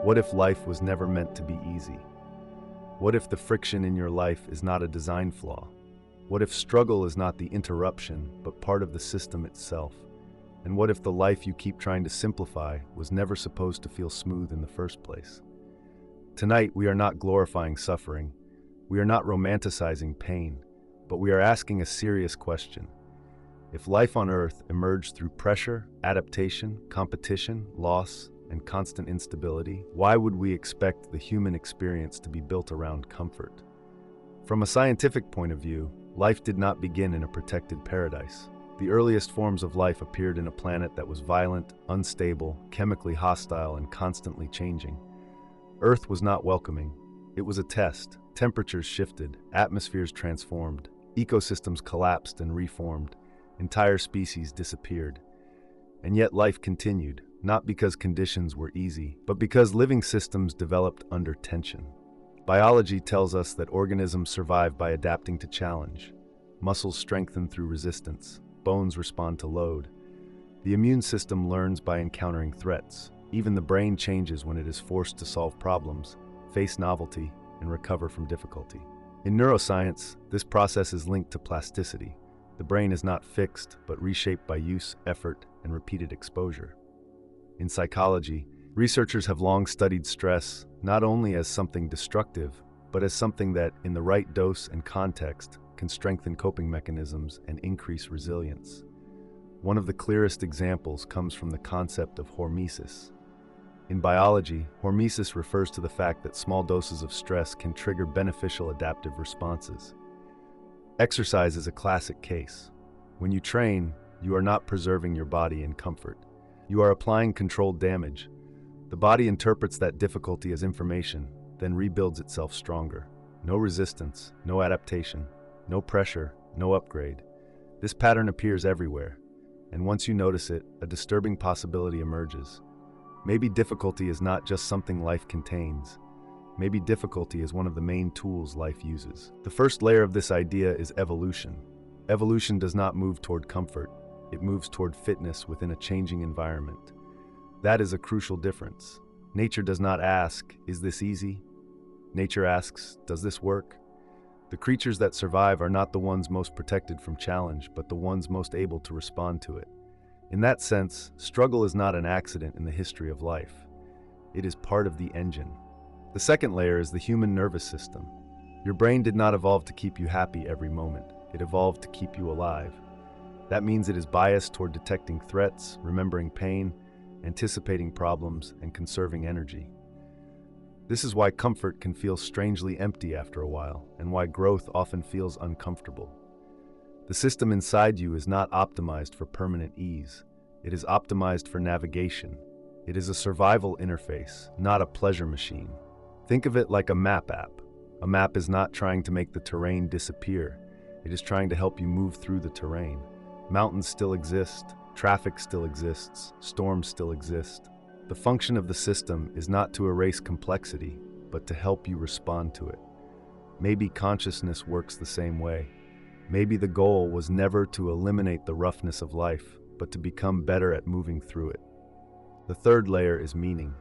What if life was never meant to be easy? What if the friction in your life is not a design flaw? What if struggle is not the interruption, but part of the system itself? And what if the life you keep trying to simplify was never supposed to feel smooth in the first place? Tonight, we are not glorifying suffering. We are not romanticizing pain, but we are asking a serious question. If life on Earth emerged through pressure, adaptation, competition, loss, and constant instability, why would we expect the human experience to be built around comfort? From a scientific point of view, life did not begin in a protected paradise. The earliest forms of life appeared in a planet that was violent, unstable, chemically hostile, and constantly changing. Earth was not welcoming. It was a test. Temperatures shifted, atmospheres transformed, ecosystems collapsed and reformed, entire species disappeared. And yet life continued, not because conditions were easy, but because living systems developed under tension. Biology tells us that organisms survive by adapting to challenge. Muscles strengthen through resistance. Bones respond to load. The immune system learns by encountering threats. Even the brain changes when it is forced to solve problems, face novelty, and recover from difficulty. In neuroscience, this process is linked to plasticity. The brain is not fixed, but reshaped by use, effort, and repeated exposure. In psychology, researchers have long studied stress not only as something destructive, but as something that, in the right dose and context, can strengthen coping mechanisms and increase resilience. One of the clearest examples comes from the concept of hormesis. In biology, hormesis refers to the fact that small doses of stress can trigger beneficial adaptive responses. Exercise is a classic case. When you train, you are not preserving your body in comfort. You are applying controlled damage. The body interprets that difficulty as information, then rebuilds itself stronger. No resistance, no adaptation, no pressure, no upgrade. This pattern appears everywhere, and once you notice it, a disturbing possibility emerges. Maybe difficulty is not just something life contains. Maybe difficulty is one of the main tools life uses. The first layer of this idea is evolution. Evolution does not move toward comfort. It moves toward fitness within a changing environment. That is a crucial difference. Nature does not ask, "Is this easy?" Nature asks, "Does this work?" The creatures that survive are not the ones most protected from challenge, but the ones most able to respond to it. In that sense, struggle is not an accident in the history of life. It is part of the engine. The second layer is the human nervous system. Your brain did not evolve to keep you happy every moment. It evolved to keep you alive. That means it is biased toward detecting threats, remembering pain, anticipating problems, and conserving energy. This is why comfort can feel strangely empty after a while, and why growth often feels uncomfortable. The system inside you is not optimized for permanent ease. It is optimized for navigation. It is a survival interface, not a pleasure machine. Think of it like a map app. A map is not trying to make the terrain disappear. It is trying to help you move through the terrain. Mountains still exist, traffic still exists, storms still exist. The function of the system is not to erase complexity, but to help you respond to it. Maybe consciousness works the same way. Maybe the goal was never to eliminate the roughness of life, but to become better at moving through it. The third layer is meaning.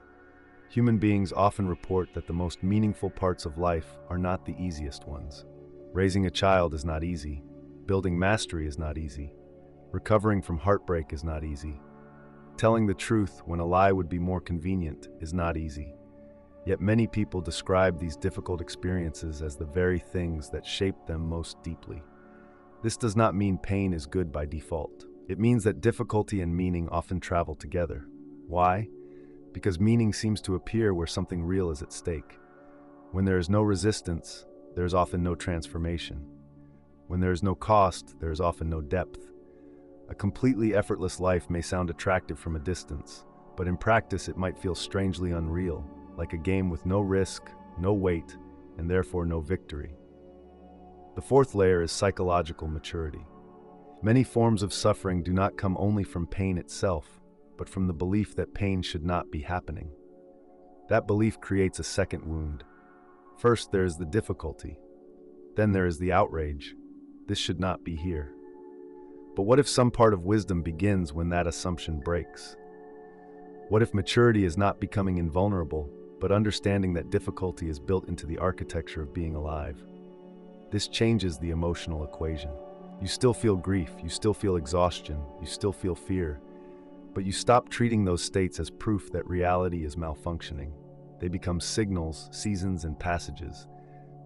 Human beings often report that the most meaningful parts of life are not the easiest ones. Raising a child is not easy. Building mastery is not easy. Recovering from heartbreak is not easy. Telling the truth when a lie would be more convenient is not easy. Yet many people describe these difficult experiences as the very things that shape them most deeply. This does not mean pain is good by default. It means that difficulty and meaning often travel together. Why? Because meaning seems to appear where something real is at stake. When there is no resistance, there is often no transformation. When there is no cost, there is often no depth. A completely effortless life may sound attractive from a distance, but in practice it might feel strangely unreal, like a game with no risk, no weight, and therefore no victory. The fourth layer is psychological maturity. Many forms of suffering do not come only from pain itself, but from the belief that pain should not be happening. That belief creates a second wound. First, there is the difficulty. Then there is the outrage. This should not be here. But what if some part of wisdom begins when that assumption breaks? What if maturity is not becoming invulnerable, but understanding that difficulty is built into the architecture of being alive. This changes the emotional equation. You still feel grief, you still feel exhaustion, you still feel fear, but you stop treating those states as proof that reality is malfunctioning. They become signals, seasons, and passages.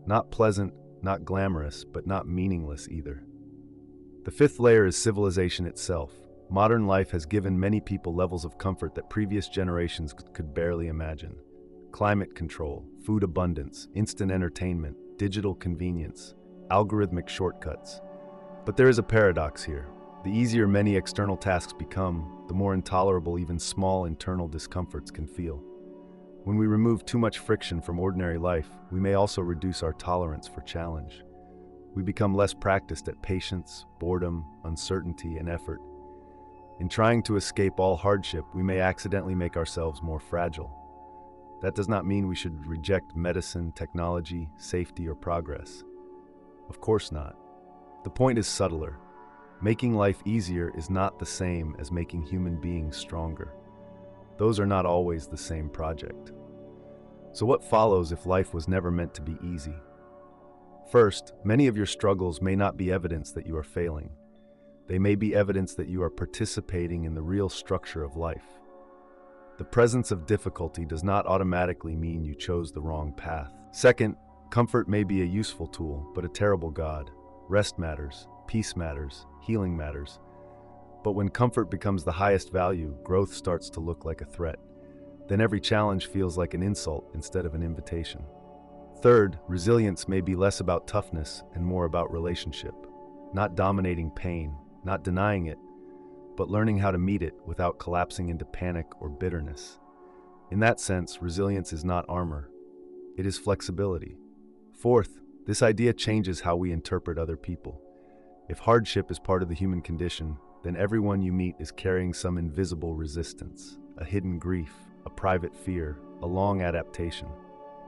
Not pleasant, not glamorous, but not meaningless either. The fifth layer is civilization itself. Modern life has given many people levels of comfort that previous generations could barely imagine. Climate control, food abundance, instant entertainment, digital convenience, algorithmic shortcuts. But there is a paradox here. The easier many external tasks become, the more intolerable even small internal discomforts can feel. When we remove too much friction from ordinary life, we may also reduce our tolerance for challenge. We become less practiced at patience, boredom, uncertainty, and effort. In trying to escape all hardship, we may accidentally make ourselves more fragile. That does not mean we should reject medicine, technology, safety, or progress. Of course not. The point is subtler. Making life easier is not the same as making human beings stronger. Those are not always the same project. So what follows if life was never meant to be easy? First, many of your struggles may not be evidence that you are failing. They may be evidence that you are participating in the real structure of life. The presence of difficulty does not automatically mean you chose the wrong path. Second, comfort may be a useful tool, but a terrible god. Rest matters, peace matters, healing matters. But when comfort becomes the highest value, growth starts to look like a threat. Then every challenge feels like an insult instead of an invitation. Third, resilience may be less about toughness and more about relationship. Not dominating pain, not denying it, but learning how to meet it without collapsing into panic or bitterness. In that sense, resilience is not armor. It is flexibility. Fourth, this idea changes how we interpret other people. If hardship is part of the human condition, then everyone you meet is carrying some invisible resistance, a hidden grief, a private fear, a long adaptation.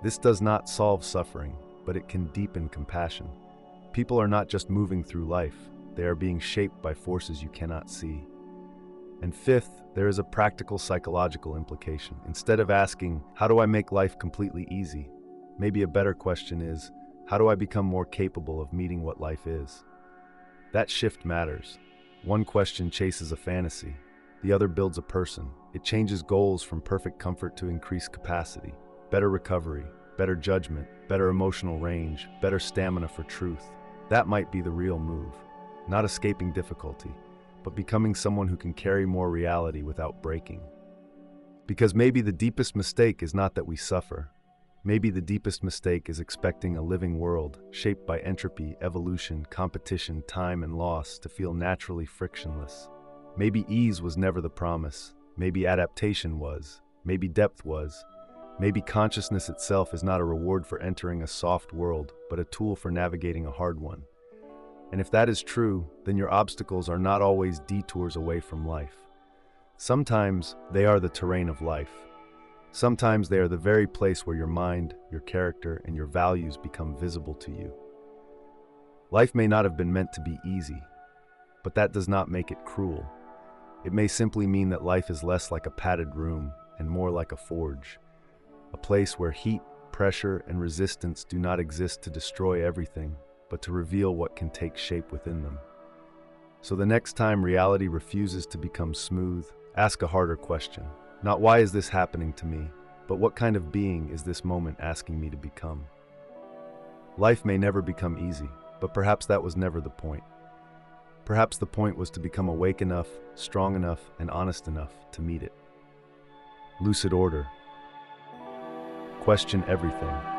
This does not solve suffering, but it can deepen compassion. People are not just moving through life, they are being shaped by forces you cannot see. And fifth, there is a practical psychological implication. Instead of asking, how do I make life completely easy? Maybe a better question is, how do I become more capable of meeting what life is? That shift matters. One question chases a fantasy, the other builds a person. It changes goals from perfect comfort to increased capacity, better recovery, better judgment, better emotional range, better stamina for truth. That might be the real move. Not escaping difficulty, but becoming someone who can carry more reality without breaking. Because maybe the deepest mistake is not that we suffer. Maybe the deepest mistake is expecting a living world, shaped by entropy, evolution, competition, time, and loss, to feel naturally frictionless. Maybe ease was never the promise. Maybe adaptation was. Maybe depth was. Maybe consciousness itself is not a reward for entering a soft world, but a tool for navigating a hard one. And if that is true, then your obstacles are not always detours away from life. Sometimes they are the terrain of life. Sometimes they are the very place where your mind, your character, and your values become visible to you. Life may not have been meant to be easy, but that does not make it cruel. It may simply mean that life is less like a padded room and more like a forge, a place where heat, pressure, and resistance do not exist to destroy everything, but to reveal what can take shape within them. So the next time reality refuses to become smooth, ask a harder question. Not why is this happening to me, but what kind of being is this moment asking me to become? Life may never become easy, but perhaps that was never the point. Perhaps the point was to become awake enough, strong enough, and honest enough to meet it. Lucid order. Question everything.